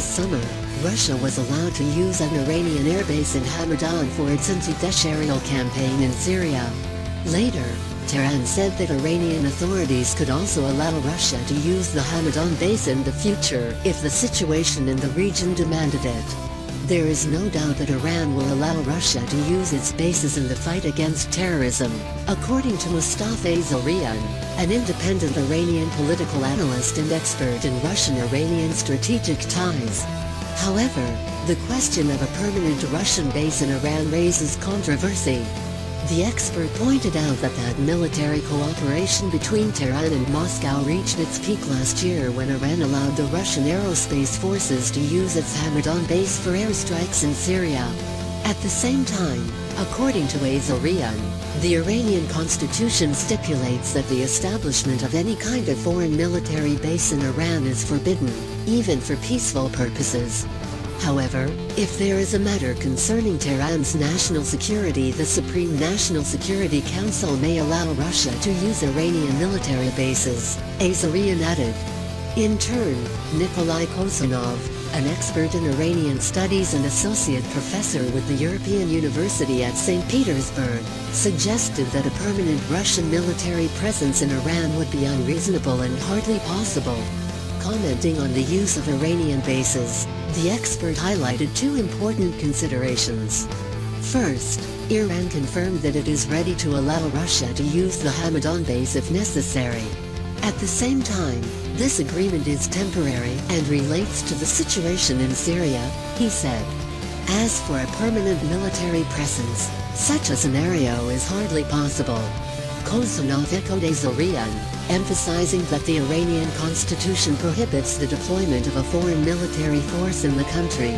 Last summer, Russia was allowed to use an Iranian airbase in Hamadan for its anti-Daesh aerial campaign in Syria. Later, Tehran said that Iranian authorities could also allow Russia to use the Hamadan base in the future if the situation in the region demanded it. There is no doubt that Iran will allow Russia to use its bases in the fight against terrorism, according to Mustafa Zarian, an independent Iranian political analyst and expert in Russian-Iranian strategic ties. However, the question of a permanent Russian base in Iran raises controversy. The expert pointed out that military cooperation between Tehran and Moscow reached its peak last year when Iran allowed the Russian aerospace forces to use its Hamadan base for airstrikes in Syria. At the same time, according to Azarian, the Iranian constitution stipulates that the establishment of any kind of foreign military base in Iran is forbidden, even for peaceful purposes. However, if there is a matter concerning Tehran's national security, the Supreme National Security Council may allow Russia to use Iranian military bases, Azarian added. In turn, Nikolai Kosanov, an expert in Iranian studies and associate professor with the European University at St. Petersburg, suggested that a permanent Russian military presence in Iran would be unreasonable and hardly possible. Commenting on the use of Iranian bases, the expert highlighted two important considerations. First, Iran confirmed that it is ready to allow Russia to use the Hamadan base if necessary. At the same time, this agreement is temporary and relates to the situation in Syria, he said. As for a permanent military presence, such a scenario is hardly possible. Kosanov echoed Azarian, emphasizing that the Iranian constitution prohibits the deployment of a foreign military force in the country.